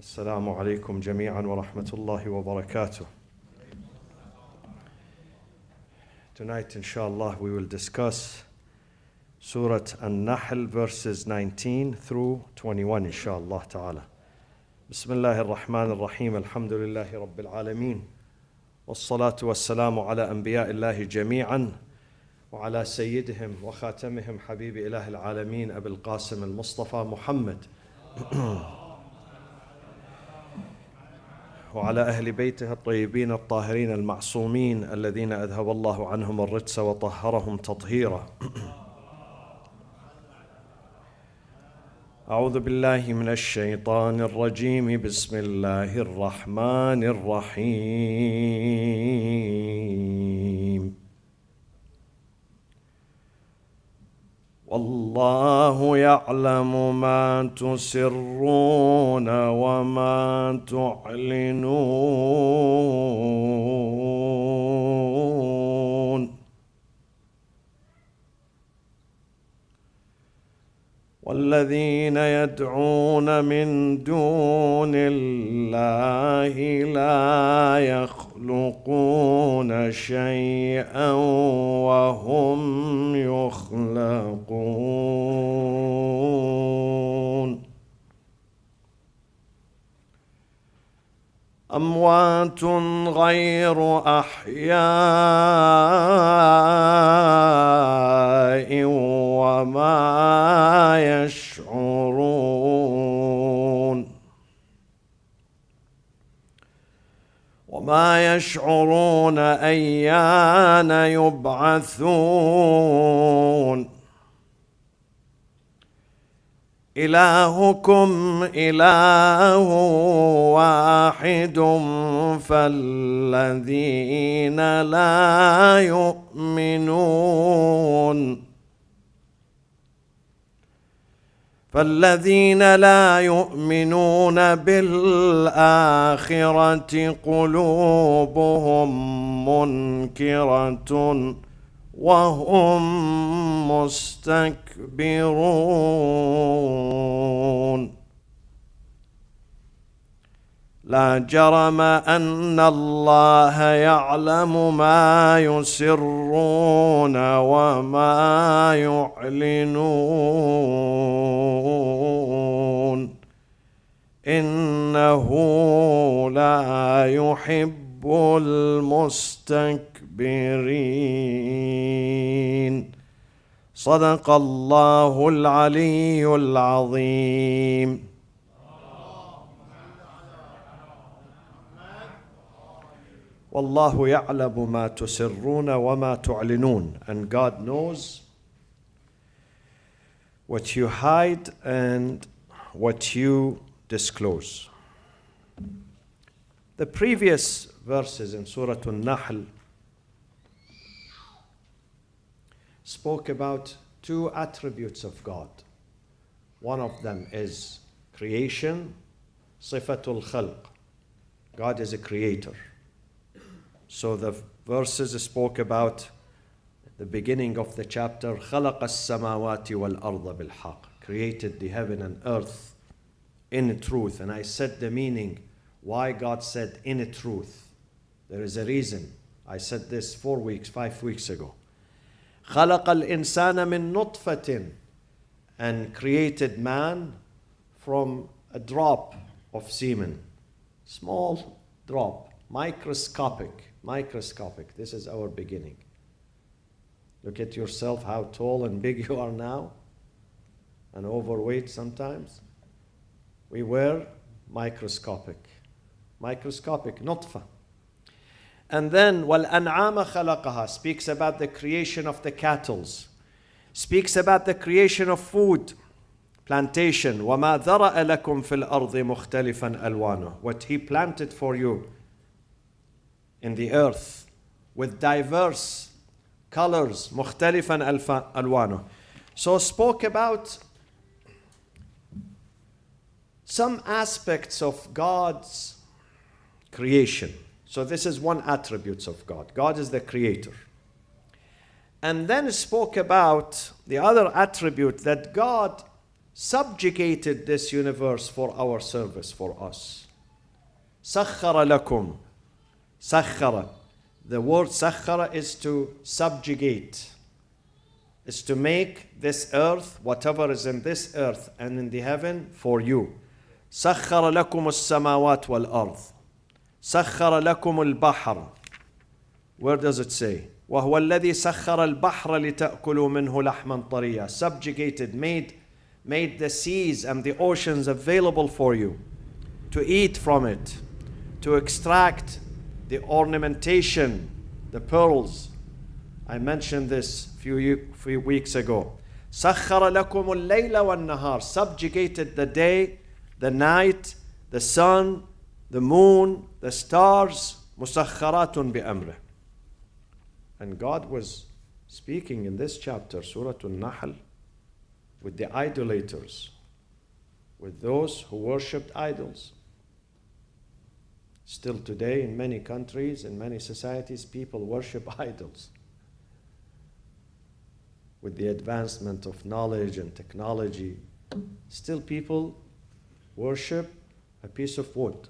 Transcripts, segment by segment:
Assalamu alaikum jami'an wa rahmatullahi wa barakatuh. Tonight, inshallah, we will discuss Surah An-Nahl verses 19 through 21, inshallah ta'ala. Bismillahir Rahmanir Rahim, alhamdulillahi rabbil alameen. Wassalatu wassalamu ala anbiya'illahi jami'an wa ala sayyidihim wa khatamihim habibi ilahil alameen Abil Qasim al-Mustafa Muhammad. وعلى أهل بيته الطيبين الطاهرين المعصومين الذين أذهب الله عنهم الرجس وطهرهم تطهيرا. أعوذ بالله من الشيطان الرجيم. بسم الله الرحمن الرحيم. والله يعلم ما تسرون وما تعلنون والذين يدعون من دون الله لا يخلقون شيئا وهم يخلقون أموات غير أحياء وما يشعرون أيان يبعثون إلهكم إله واحد فالذين لا يؤمنون بالآخرة قلوبهم منكرة وهم مستكبرون لا جرم أن الله يعلم ما يسرون وما يعلنون إنه لا يحب المستكبرين. صدق الله العلي العظيم. والله يعلم ما تسرون وما تعلنون, and God knows what you hide and what you disclose. The previous verses in Surah An-Nahl spoke about two attributes of God. One of them is creation, sifatul khalq. God is a creator. So the verses spoke about the beginning of the chapter, خَلَقَ السَّمَاوَاتِ وَالْأَرْضَ بِالْحَقِّ, created the heaven and earth in truth. And I said the meaning, why God said in truth. There is a reason. I said this 5 weeks ago. خَلَقَ الْإِنسَانَ مِن نُطْفَةٍ, and created man from a drop of semen. Small drop, microscopic. This is our beginning. Look at yourself, how tall and big you are now, and overweight sometimes. We were microscopic, nutfa. And then وَالْأَنْعَامَ خَلَقَهَا speaks about the creation of the cattle, speaks about the creation of food, plantation. وَمَا ذَرَأَ لَكُمْ فِي الْأَرْضِ مُخْتَلِفًا أَلْوَانُهُ, what He planted for you in the earth with diverse colors, مختلفا ألوانه. So spoke about some aspects of God's creation. So this is one attribute of God. God is the creator. And then spoke about the other attribute, that God subjugated this universe for our service, for us. سخر لكم. سخر. The word سخر is to subjugate. Is to make this earth, whatever is in this earth and in the heaven, for you. سخر لكم السماوات والأرض. سخر لكم البحر. Where does it say? وهو الذي سخر البحر لتأكلوا منه لحما طريا. Subjugated, made the seas and the oceans available for you to eat from it, to extract the ornamentation, the pearls. I mentioned this few weeks ago. سخر لكم الليل والنهار. Subjugated the day, the night, the sun, the moon, the stars. مسخرات بأمره. And God was speaking in this chapter, Surah Al-Nahl, with the idolaters, with those who worshipped idols. Still today, in many countries, in many societies, people worship idols. With the advancement of knowledge and technology, still people worship a piece of wood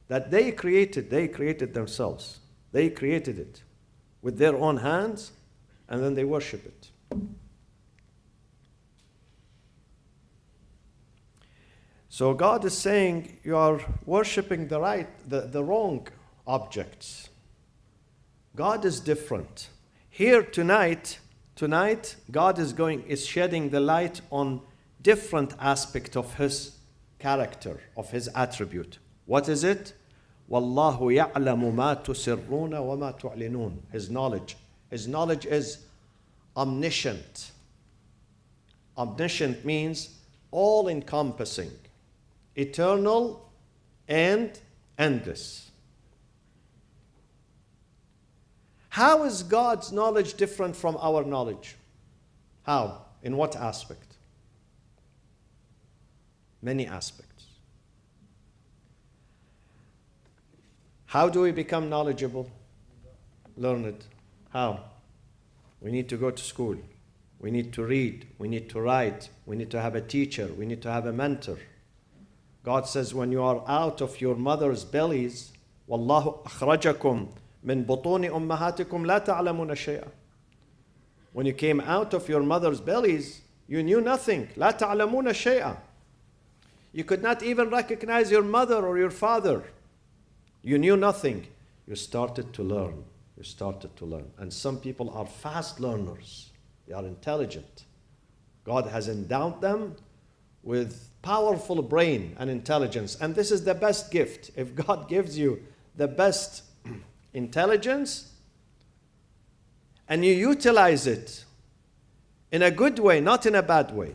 that they created themselves. They created it with their own hands, and then they worship it. So God is saying you are worshiping the wrong objects. God is different. Here tonight, God is shedding the light on different aspect of His character, of His attribute. What is it? وَاللَّهُ يَعْلَمُ مَا تُسِرُّونَ وَمَا تُعْلِنُونَ. His knowledge. His knowledge is omniscient. Omniscient means all-encompassing, eternal and endless. How is God's knowledge different from our knowledge? How? In what aspect? Many aspects. How do we become knowledgeable? Learned. How? We need to go to school. We need to read. We need to write. We need to have a teacher. We need to have a mentor. God says when you are out of your mother's bellies, وَاللَّهُ أَخْرَجَكُمْ مِنْ بُطُونِ أُمَّهَاتِكُمْ لَا تَعْلَمُونَ شَيْئًا. When you came out of your mother's bellies, you knew nothing. لَا تَعْلَمُونَ شَيْئًا. You could not even recognize your mother or your father. You knew nothing. You started to learn. You started to learn. And some people are fast learners. They are intelligent. God has endowed them with powerful brain and intelligence. And this is the best gift. If God gives you the best intelligence and you utilize it in a good way, not in a bad way.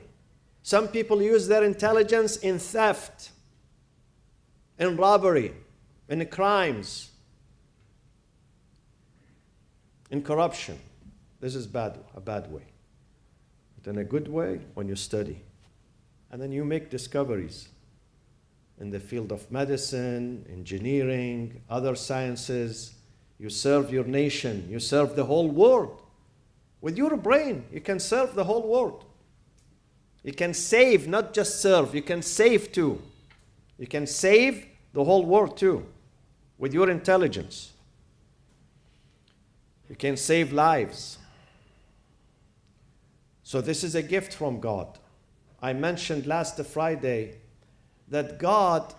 Some people use their intelligence in theft, in robbery, in crimes, in corruption. This is a bad way. But in a good way, when you study. And then you make discoveries in the field of medicine, engineering, other sciences. You serve your nation. You serve the whole world. With your brain, you can serve the whole world. You can save, not just serve. You can save too. You can save the whole world too. With your intelligence. You can save lives. So this is a gift from God. I mentioned last Friday that God,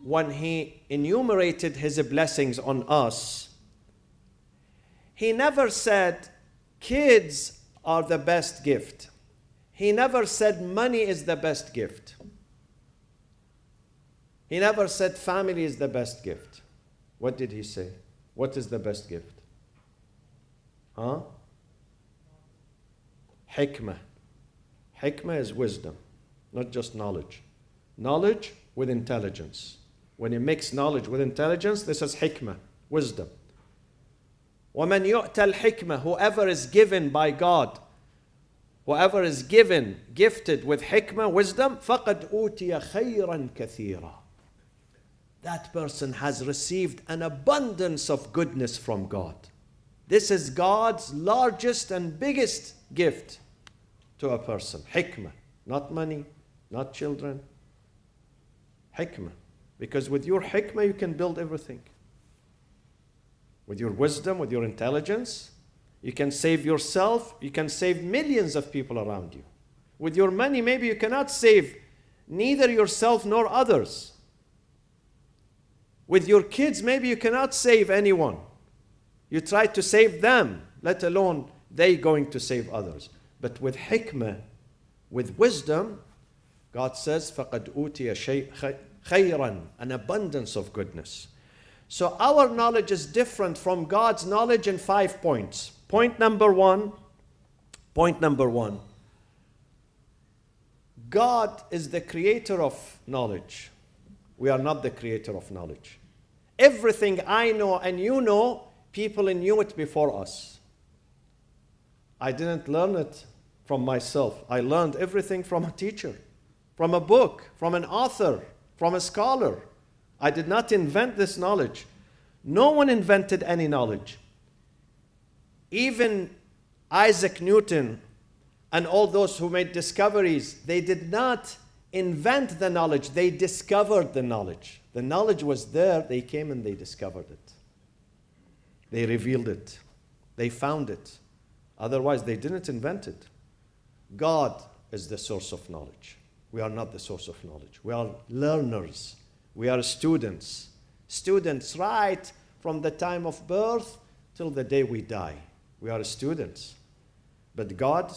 when He enumerated His blessings on us, He never said kids are the best gift. He never said money is the best gift. He never said family is the best gift. What did He say? What is the best gift? Huh? Hikmah. Hikmah is wisdom, not just knowledge. Knowledge with intelligence. When you mix knowledge with intelligence, this is hikmah, wisdom. وَمَنْ يُؤْتَ الْحِكْمَةِ. Whoever is given by God, whoever is gifted with hikmah, wisdom, فَقَدْ أُوتِيَ خَيْرًا كَثِيرًا. That person has received an abundance of goodness from God. This is God's largest and biggest gift to a person, hikmah. not money, not children. Hikmah. Because with your hikmah, you can build everything. With your wisdom, with your intelligence, you can save yourself, you can save millions of people around you. With your money, maybe you cannot save neither yourself nor others. With your kids, maybe you cannot save anyone. You try to save them, let alone they going to save others. But with hikmah, with wisdom, God says, فَقَدْ أُوتِيَ خَيْرًا, an abundance of goodness. So our knowledge is different from God's knowledge in 5 points. Point number one, God is the creator of knowledge. We are not the creator of knowledge. Everything I know and you know, people knew it before us. I didn't learn it from myself. I learned everything from a teacher, from a book, from an author, from a scholar. I did not invent this knowledge. No one invented any knowledge. Even Isaac Newton and all those who made discoveries, they did not invent the knowledge, they discovered the knowledge. The knowledge was there, they came and they discovered it. They revealed it. They found it. Otherwise, they didn't invent it. God is the source of knowledge. We are not the source of knowledge. We are learners. We are students. Students right from the time of birth till the day we die. We are students. But God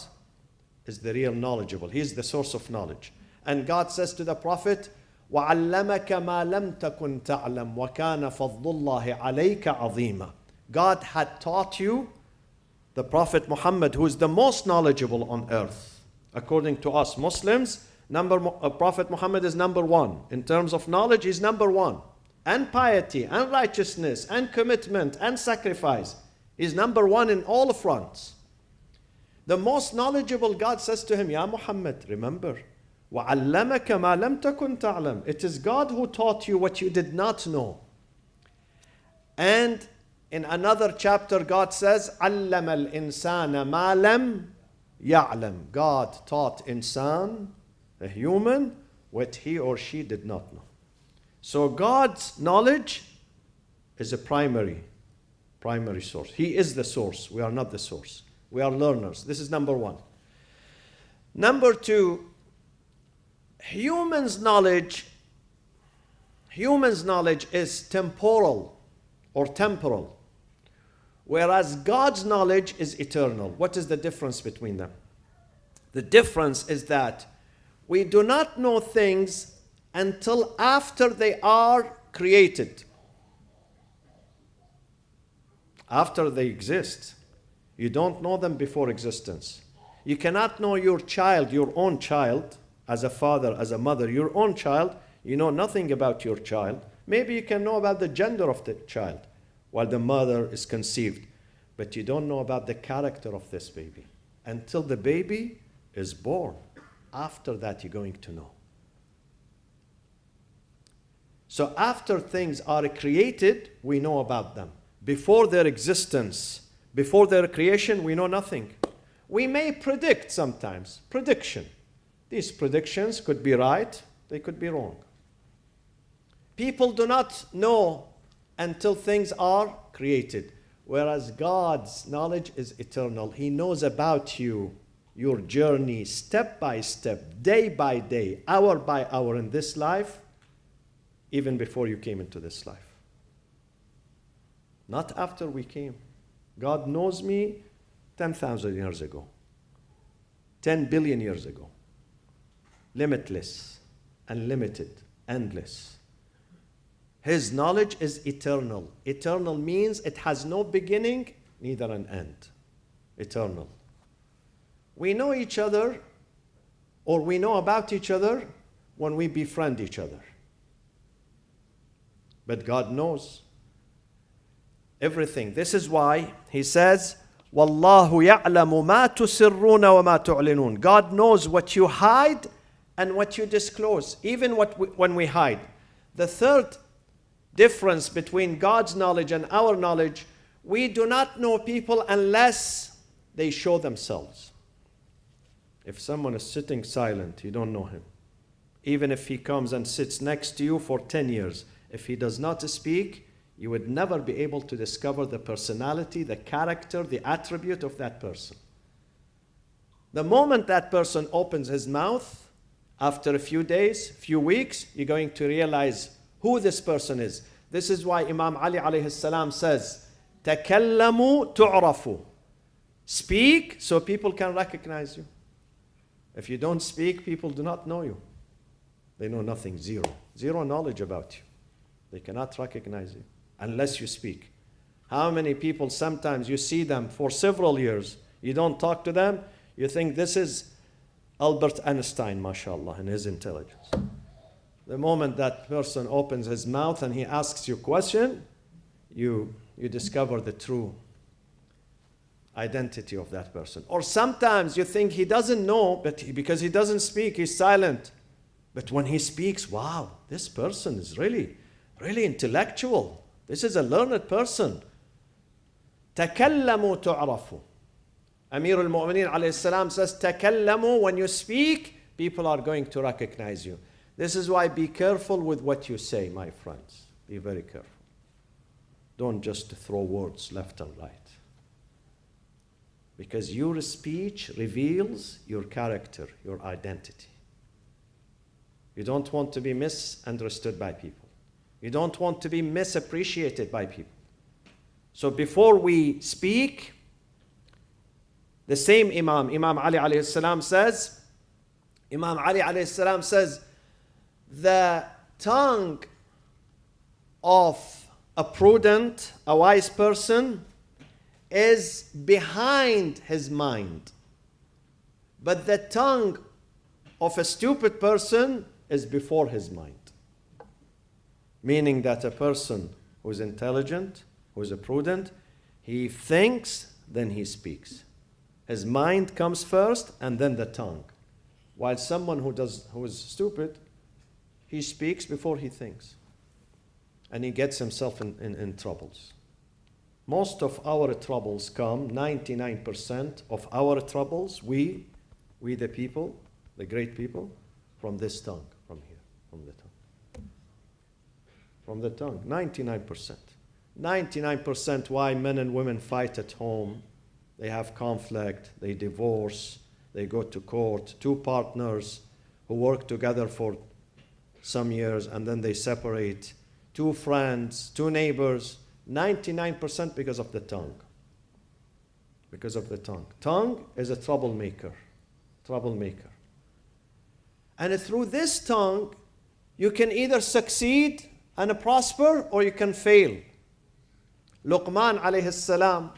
is the real knowledgeable. He is the source of knowledge. And God says to the Prophet, وَعَلَّمَكَ مَا لَمْ تَكُنْ تَعْلَمْ وَكَانَ فَضْلُ اللَّهِ عَلَيْكَ عَظِيمًا. God had taught you, the Prophet Muhammad, who is the most knowledgeable on earth. According to us Muslims, Prophet Muhammad is number one. In terms of knowledge, he's number one. And piety, and righteousness, and commitment, and sacrifice. He's number one in all fronts. The most knowledgeable, God says to him, Ya Muhammad, remember, وَعَلَّمَكَ مَا لَمْ تَكُنْ تَعْلَمْ. It is God who taught you what you did not know. And in another chapter, God says, عَلَّمَ الْإِنسَانَ مَا لَمْ يَعْلَمْ. God taught insan, a human, what he or she did not know. So God's knowledge is a primary source. He is the source. We are not the source. We are learners. This is number one. Number two, humans' knowledge is temporal or temporal, whereas God's knowledge is eternal. What is the difference between them? The difference is that we do not know things until after they are created. After they exist. You don't know them before existence. You cannot know your child, your own child, as a father, as a mother, your own child. You know nothing about your child. Maybe you can know about the gender of the child while the mother is conceived. But you don't know about the character of this baby until the baby is born. After that, you're going to know. So after things are created, we know about them. Before their existence, before their creation, we know nothing. We may predict sometimes. Prediction. These predictions could be right, they could be wrong. People do not know until things are created, whereas God's knowledge is eternal. He knows about you, your journey, step by step, day by day, hour by hour in this life, even before you came into this life. Not after we came. God knows me 10,000 years ago, 10 billion years ago. Limitless, unlimited, endless. His knowledge is eternal. Eternal means it has no beginning, neither an end. Eternal. We know each other, or we know about each other when we befriend each other. But God knows everything. This is why he says, وَاللَّهُ يَعْلَمُ مَا تُسِرُّونَ وَمَا تُعْلِنُونَ. God knows what you hide and what you disclose, even when we hide. The third difference between God's knowledge and our knowledge, we do not know people unless they show themselves. If someone is sitting silent, you don't know him. Even if he comes and sits next to you for 10 years, if he does not speak, you would never be able to discover the personality, the character, the attribute of that person. The moment that person opens his mouth, after a few days, few weeks, you're going to realize who this person is. This is why Imam Ali alayhi salam says, تَكَلَّمُوا تُعْرَفُوا. Speak so people can recognize you. If you don't speak, people do not know you. They know nothing, zero. Zero knowledge about you. They cannot recognize you unless you speak. How many people, sometimes you see them for several years, you don't talk to them, you think this is Albert Einstein, mashallah, in his intelligence. The moment that person opens his mouth and he asks you a question, you discover the true identity of that person. Or sometimes you think he doesn't know, but because he doesn't speak, he's silent. But when he speaks, wow, this person is really, really intellectual. This is a learned person. تَكَلَّمُوا تُعْرَفُوا. Amir al-Mu'mineen alayhi salam says, تَكَلَّمُوا. When you speak, people are going to recognize you. This is why be careful with what you say, my friends. Be very careful. Don't just throw words left and right. Because your speech reveals your character, your identity. You don't want to be misunderstood by people. You don't want to be misappreciated by people. So before we speak, the same Imam Ali alayhi salam says, the tongue of a prudent, a wise person is behind his mind. But the tongue of a stupid person is before his mind. Meaning that a person who is intelligent, who is a prudent, he thinks, then he speaks. His mind comes first and then the tongue. While someone who is stupid, he speaks before he thinks. And he gets himself in troubles. Most of our troubles come, 99% of our troubles, we the people, the great people, from this tongue, from here, from the tongue. From the tongue, 99%. 99% why men and women fight at home. They have conflict, they divorce, they go to court. Two partners who work together for some years and then they separate. Two friends, two neighbors, 99% because of the tongue. Because of the tongue. Tongue is a troublemaker. Troublemaker. And through this tongue, you can either succeed and prosper or you can fail. Luqman alayhi salam,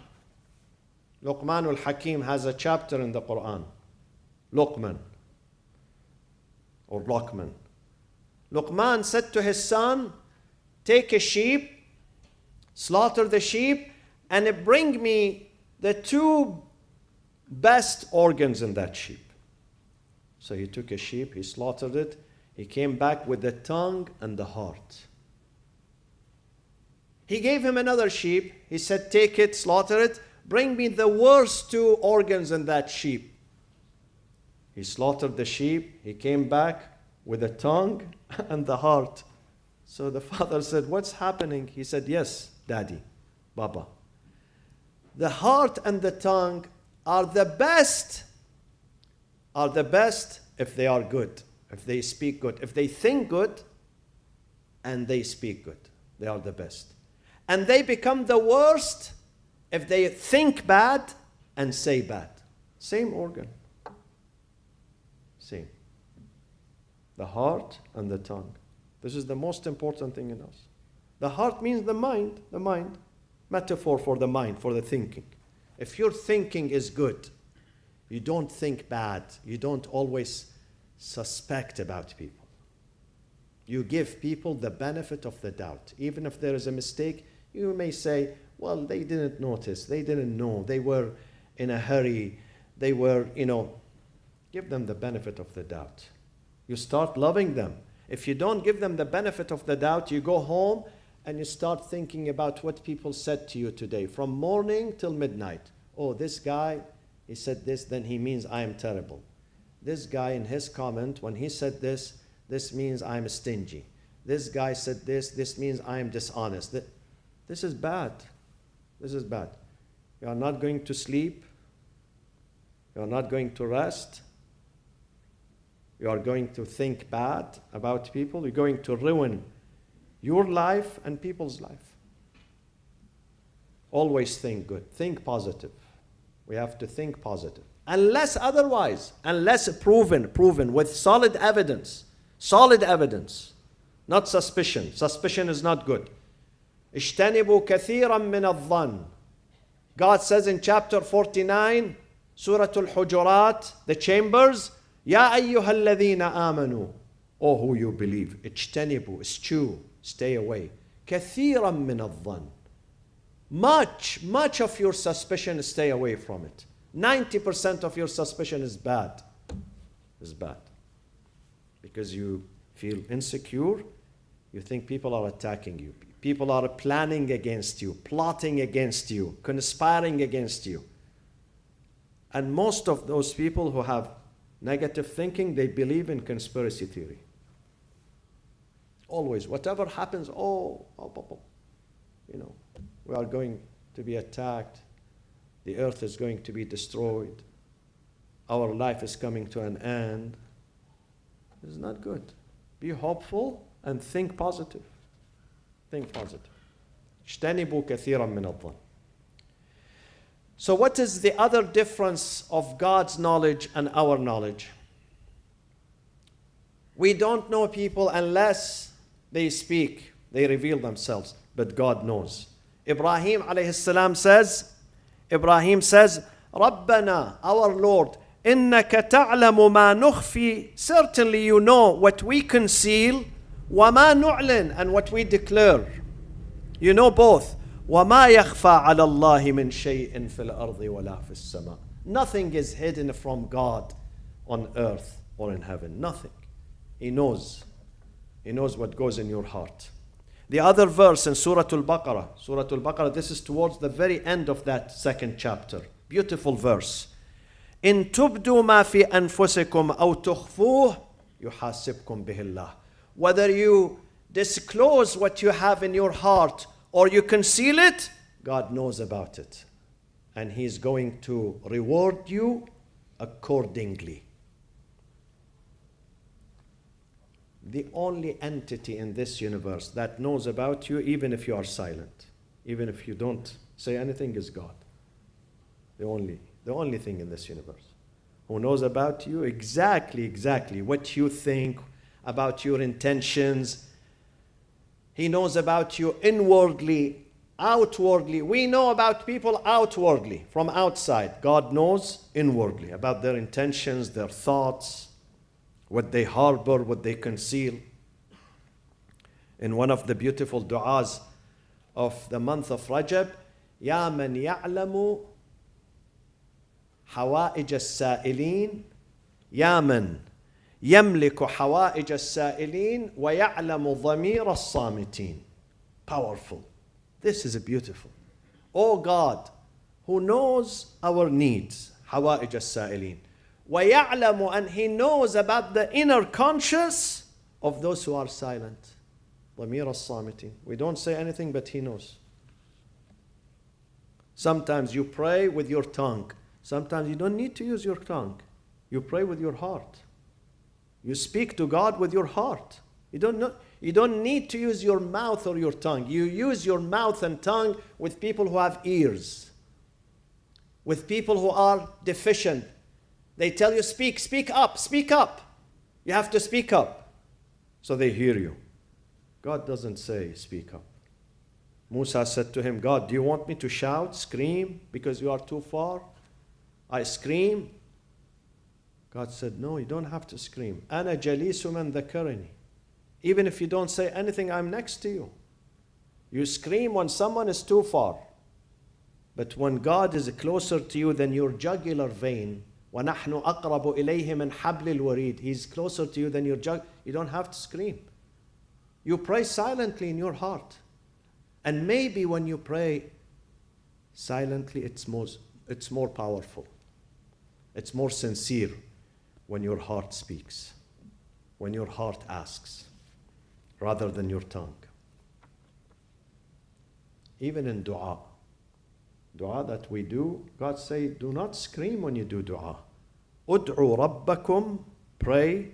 Luqman al-Hakim has a chapter in the Quran. Luqman or Luqman. Luqman said to his son, take a sheep, slaughter the sheep, and bring me the two best organs in that sheep. So he took a sheep, he slaughtered it, he came back with the tongue and the heart. He gave him another sheep, he said, take it, slaughter it, bring me the worst two organs in that sheep. He slaughtered the sheep, he came back with the tongue and the heart. So the father said, what's happening? He said, yes, Daddy, Baba. The heart and the tongue are the best if they are good, if they speak good. If they think good and they speak good, they are the best. And they become the worst if they think bad and say bad. Same organ. Same. The heart and the tongue. This is the most important thing in us. The heart means the mind. Metaphor for the mind, for the thinking. If your thinking is good, you don't think bad. You don't always suspect about people. You give people the benefit of the doubt. Even if there is a mistake, you may say, well, they didn't notice. They didn't know. They were in a hurry. They were, give them the benefit of the doubt. You start loving them. If you don't give them the benefit of the doubt, you go home and you start thinking about what people said to you today, from morning till midnight. Oh, this guy, he said this, then he means I am terrible. this guy in his comment, when he said this, this means I'm stingy. This guy said this means I'm dishonest. This is bad. This is bad. You are not going to sleep. You are not going to rest. You are going to think bad about people. You're going to ruin your life and people's life. Always think good. Think positive. We have to think positive. Unless otherwise, unless proven with solid evidence, not suspicion. Suspicion is not good. اجتنبوا كثيرا من الظن. God says in chapter 49, Surah Al-Hujurat, the chambers, يا أيها الذين آمنوا, oh who you believe, اجتنبوا, eschew, stay away, كثيرا من الظن. Much of your suspicion, stay away from it. 90% of your suspicion is bad. Is bad. Because you feel insecure, you think people are attacking you. People are planning against you, plotting against you, conspiring against you. And most of those people who have negative thinking, they believe in conspiracy theory. Always, whatever happens, we are going to be attacked. The earth is going to be destroyed. Our life is coming to an end. This is not good. Be hopeful and think positive. Think positive. اجتنبوا كثيرا من الظن. So what is the other difference of God's knowledge and our knowledge? We don't know people unless they speak, they reveal themselves, but God knows. Ibrahim alayhi salam says, رَبَّنَا, our Lord, إِنَّكَ تَعْلَمُ مَا نُخْفِي, certainly you know what we conceal, وَمَا نُعْلِنْ, and what we declare. You know both. وَمَا يَخْفَى عَلَى اللَّهِ مِنْ شَيْءٍ فِي الْأَرْضِ وَلَا فِي السَّمَاءِ. Nothing is hidden from God on earth or in heaven. Nothing. He knows. He knows what goes in your heart. The other verse in Surah Al-Baqarah, this is towards the very end of that second chapter. Beautiful verse. إِن تُبْدُوا مَا فِي أَنفُسِكُمْ أَوْ تُخْفُوهُ يُحَاسِبْكُمْ بِهِ اللَّهُ. Whether you disclose what you have in your heart or you conceal it, God knows about it. And He's going to reward you accordingly. The only entity in this universe that knows about you, even if you are silent, even if you don't say anything, is God. The only thing in this universe who knows about you exactly what you think, about your intentions. He knows about you inwardly, outwardly. We know about people outwardly, from outside. God knows inwardly about their intentions, their thoughts, what they harbor, what they conceal. In one of the beautiful du'as of the month of Rajab, يَا مَنْ يَعْلَمُ حَوَائِجَ السَّائِلِينَ يَا مَنْ يَمْلِكُ حَوَائِجَ السَّائِلِينَ وَيَعْلَمُ ضَمِيرَ الصَّامِتِينَ. Powerful. This is beautiful. Oh God, who knows our needs, حَوَائِجَ السَّائِلِينَ. وَيَعْلَمُ, and He knows about the inner conscious of those who are silent. ضَمِيرَ الصَّامِتِينَ. We don't say anything, but He knows. Sometimes you pray with your tongue. Sometimes you don't need to use your tongue. You pray with your heart. You speak to God with your heart. You don't need to use your mouth or your tongue. You use your mouth and tongue with people who have ears, with people who are deficient. They tell you, speak up. You have to speak up. So they hear you. God doesn't say, speak up. Musa said to him, God, do you want me to shout, scream, because you are too far? I scream. God said, no, you don't have to scream. أَنَا جَلِيسُ مَنْ ذَكَرَنِي. Even if you don't say anything, I'm next to you. You scream when someone is too far. But when God is closer to you than your jugular vein, وَنَحْنُ أَقْرَبُ إِلَيْهِ مِنْ حَبْلِ الْوَرِيدِ. He's closer to you than your You don't have to scream. You pray silently in your heart. And maybe when you pray silently, it's more powerful. It's more sincere. when your heart speaks, when your heart asks, rather than your tongue. Even in dua that we do, God say, do not scream when you do dua. Ud'u rabbakum, pray,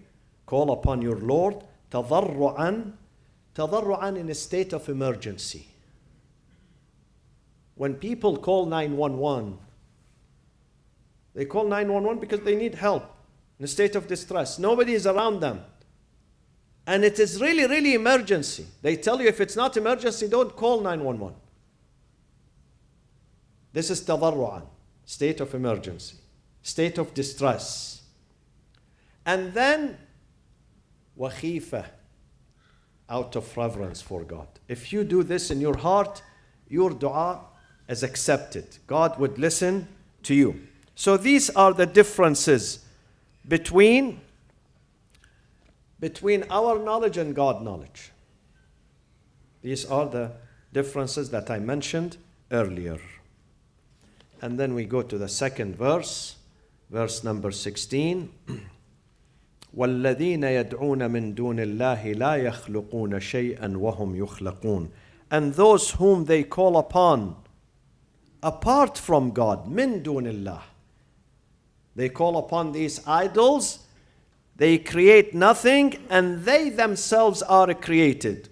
call upon your Lord, tadarru'an in a state of emergency. When people call 911, they call 911 because they need help in a state of distress. Nobody is around them. And it is really, really emergency. They tell you if it's not emergency, don't call 911. This is tadarru'an, state of emergency, state of distress. And then wakhifa, out of reverence for God. If you do this in your heart, your dua is accepted. God would listen to you. So these are the differences between our knowledge and God knowledge. These are the differences that I mentioned earlier. And then we go to the second verse number 16. وَالَّذِينَ يَدْعُونَ مِن دُونِ اللَّهِ لَا يَخْلُقُونَ شَيْئًا وَهُمْ يُخْلَقُونَ. And those whom they call upon apart from God, مِن دُونِ اللَّهِ. They call upon these idols, they create nothing, and they themselves are created.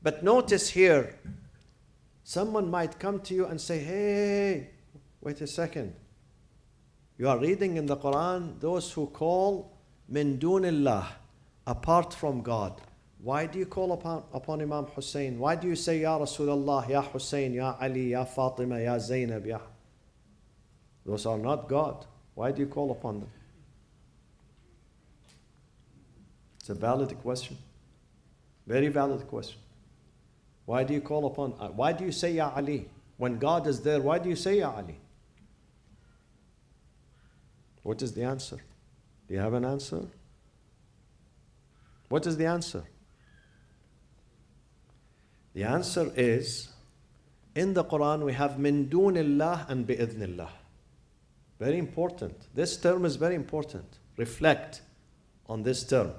But notice here, someone might come to you and say, hey, wait a second. You are reading in the Quran, those who call min dunillah, apart from God. Why do you call upon Imam Hussein? Why do you say, Ya Rasulullah, Ya Hussein, Ya Ali, Ya Fatima, Ya Zainab, Ya? Those are not God. Why do you call upon them? It's a valid question. Very valid question. Why do you call upon, why do you say Ya Ali? When God is there, why do you say Ya Ali? What is the answer? Do you have an answer? What is the answer? The answer is, in the Quran we have min dunillah and bi'idhnillah. Very important. This term is very important. Reflect on this term.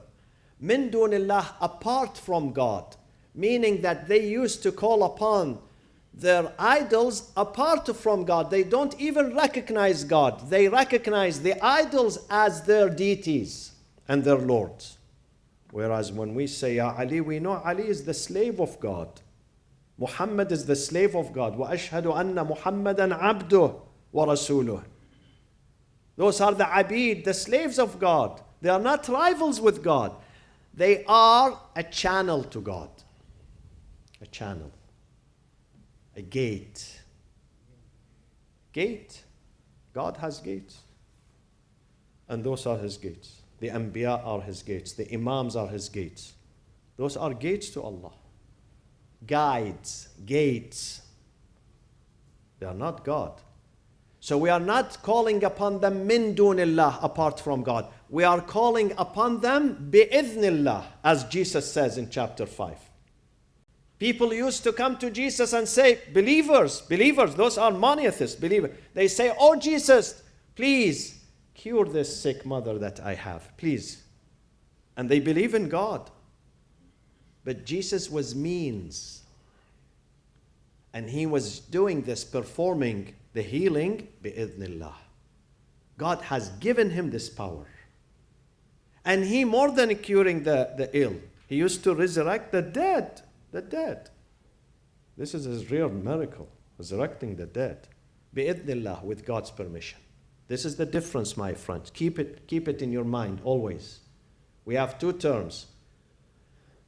Min dunillah, apart from God, meaning that they used to call upon their idols apart from God. They don't even recognize God. They recognize the idols as their deities and their lords. Whereas when we say Ya Ali, we know Ali is the slave of God. Muhammad is the slave of God. وَأَشْهَدُ أَنَّ مُحَمَّدًا عَبْدُهُ وَرَسُولُهُ. Those are the abid, the slaves of God. They are not rivals with God. They are a channel to God. A channel. A gate. Gate. God has gates. And those are His gates. The Anbiya are His gates. The Imams are His gates. Those are gates to Allah. Guides. Gates. They are not God. So we are not calling upon them min dunillah, apart from God. We are calling upon them bi'idhnillah, as Jesus says in chapter 5. People used to come to Jesus and say, believers, those are monotheists, believers. They say, oh Jesus, please cure this sick mother that I have, please. And they believe in God. But Jesus was means. And He was doing this, performing the healing bi'idhnillah. God has given Him this power. And He, more than curing the ill, He used to resurrect the dead. The dead. This is His real miracle, resurrecting the dead. Bi'idhnillah, with God's permission. This is the difference, my friends. Keep it in your mind always. We have two terms.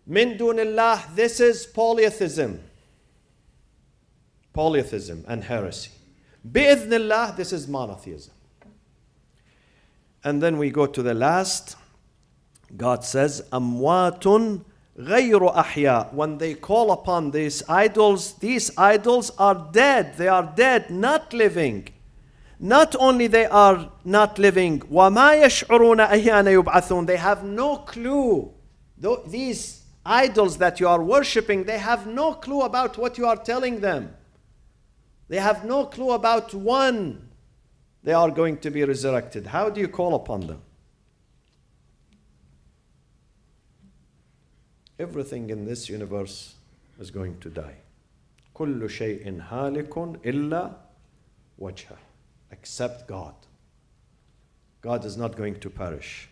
Min dunillah, this is polytheism. Polytheism and heresy. Bi'idhnillah, this is monotheism. And then we go to the last. God says, Amwatun غَيْرُ أَحْيَاء. When they call upon these idols are dead. They are dead, not living. Not only they are not living, وَمَا يَشْعُرُونَ أَيَّانَ يُبْعَثُونَ. They have no clue. These idols that you are worshipping, they have no clue about what you are telling them. They have no clue about when they are going to be resurrected. How do you call upon them? everything in this universe is going to die. كل شيء هالك إلا وجهه, except God. God is not going to perish.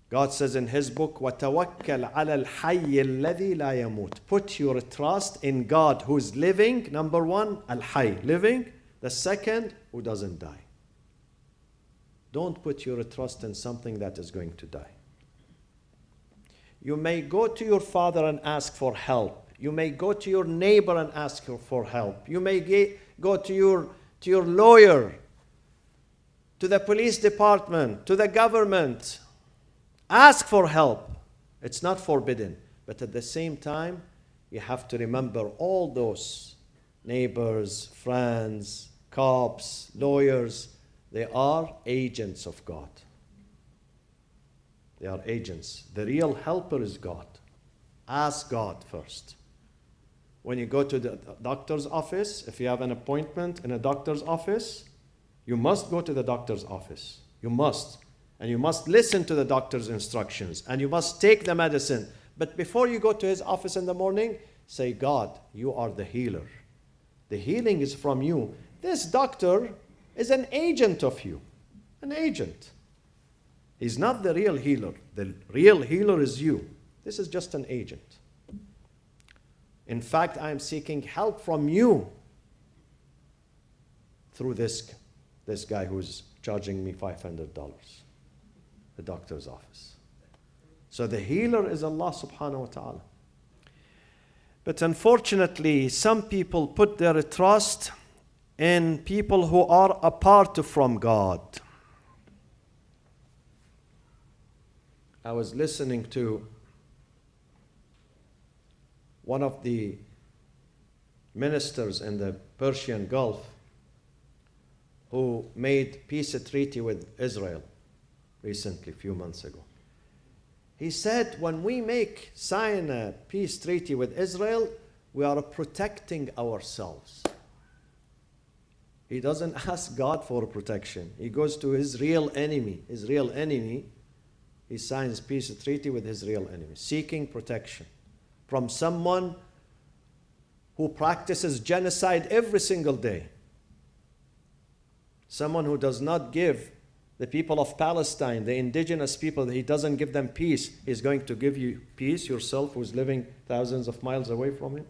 God says in His book, وَتَوَكَّلْ عَلَى الْحَيِّ الَّذِي لَا يَمُوتُ. Put your trust in God who is living. Number one, al-hayy, living. The second, who doesn't die. Don't put your trust in something that is going to die. You may go to your father and ask for help. You may go to your neighbor and ask for help. You may go to your lawyer, to the police department, to the government. Ask for help. It's not forbidden. But at the same time, you have to remember all those neighbors, friends, cops, lawyers. They are agents of God. They are agents. The real helper is God. Ask God first. When you go to the doctor's office, if you have an appointment in a doctor's office, you must go to the doctor's office. You must. And you must listen to the doctor's instructions. And you must take the medicine. But before you go to his office in the morning, say, God, you are the healer. The healing is from you. This doctor is an agent of you. An agent. He's not the real healer. The real healer is you. This is just an agent. In fact, I am seeking help from you through this guy who's charging me $500. The doctor's office. So the healer is Allah subhanahu wa ta'ala. But unfortunately, some people put their trust in people who are apart from God. I was listening to one of the ministers in the Persian Gulf who made peace treaty with Israel recently, a few months ago. He said, when we sign a peace treaty with Israel, we are protecting ourselves. He doesn't ask God for protection. He goes to his real enemy. His real enemy, he signs peace treaty with his real enemy, seeking protection from someone who practices genocide every single day. Someone who does not give the people of Palestine, the indigenous people, he doesn't give them peace. He's going to give you peace yourself, who's living thousands of miles away from him.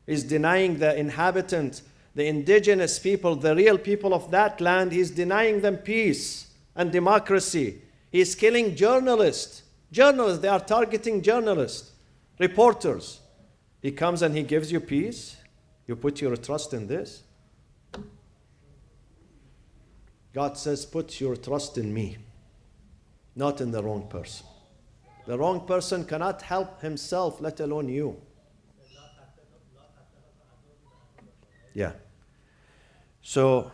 He's denying the inhabitant, the indigenous people, the real people of that land, he's denying them peace and democracy. He's killing journalists. Journalists, they are targeting journalists, reporters. He comes and he gives you peace. You put your trust in this. God says, put your trust in me, not in the wrong person. The wrong person cannot help himself, let alone you. Yeah. So,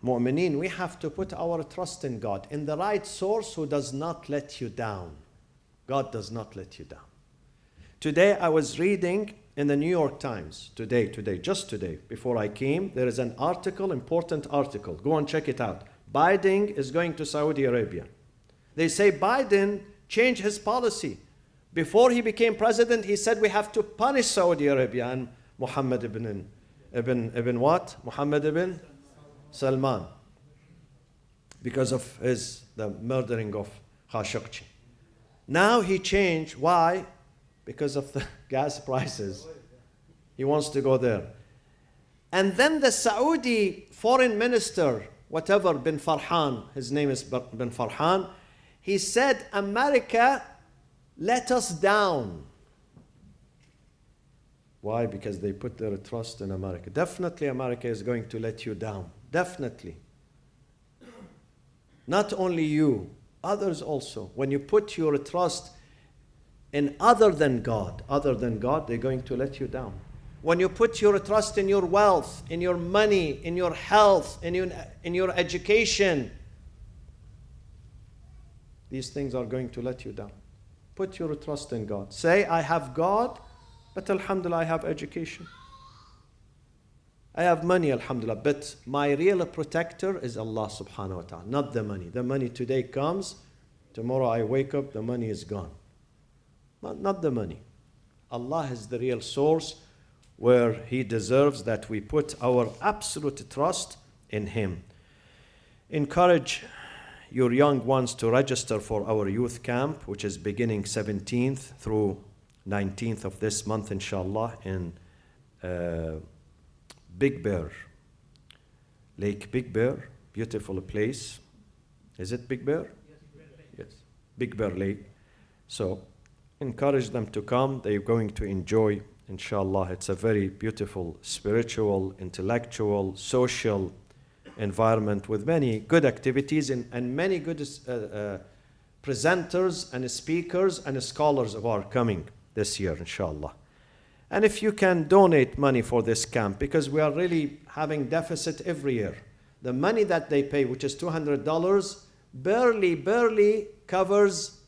mu'mineen, we have to put our trust in God, in the right source who does not let you down. God does not let you down. Today, I was reading in the New York Times, just today, before I came, there is an article, important article. Go and check it out. Biden is going to Saudi Arabia. They say Biden changed his policy. Before he became president, he said we have to punish Saudi Arabia and Mohammed ibn what? Mohammed ibn Salman. Because of the murdering of Khashoggi. Now he changed. Why? Because of the gas prices. He wants to go there. And then the Saudi foreign minister, whatever, bin Farhan, his name is bin Farhan, he said, America let us down. Why? Because they put their trust in America. Definitely America is going to let you down. Definitely. Not only you, others also. When you put your trust in other than God, they're going to let you down. When you put your trust in your wealth, in your money, in your health, in your education, these things are going to let you down. Put your trust in God. Say, I have God, but alhamdulillah, I have education. I have money, alhamdulillah, but my real protector is Allah subhanahu wa ta'ala, not the money. The money today comes, tomorrow I wake up, the money is gone. not the money. Allah is the real source where He deserves that we put our absolute trust in Him. Encourage your young ones to register for our youth camp, which is beginning 17th through 19th of this month, inshallah, in Big Bear, Lake Big Bear, beautiful place. Is it Big Bear? Yes, Big Bear Lake. So encourage them to come. They're going to enjoy, inshallah. It's a very beautiful spiritual, intellectual, social environment with many good activities and many good presenters and speakers and scholars who are coming this year, inshallah. And if you can donate money for this camp, because we are really having deficit every year. The money that they pay, which is $200, barely covers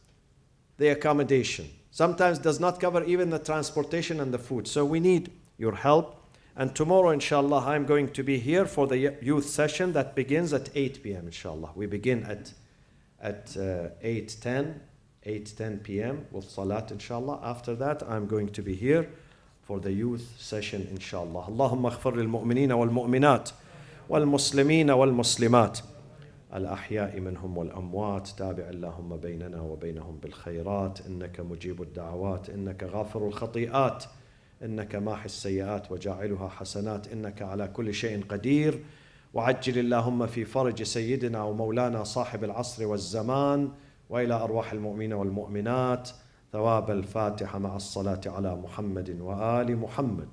the accommodation. Sometimes does not cover even the transportation and the food. So we need your help. And tomorrow, inshallah, I'm going to be here for the youth session that begins at 8 p.m., inshallah. We begin at 8:10 p.m. with salat, inshallah. After that, I'm going to be here for the youth session, inshallah. Allahumma aghfir lil mu'minina wal mu'minat wal muslimina wal muslimat الأحياء منهم والأموات تابع اللهم بيننا وبينهم بالخيرات إنك مجيب الدعوات إنك غافر الخطيئات إنك ماحي السيئات وجاعلها حسنات إنك على كل شيء قدير وعجل اللهم في فرج سيدنا ومولانا صاحب العصر والزمان وإلى أرواح المؤمنين والمؤمنات ثواب الفاتحة مع الصلاة على محمد وآل محمد.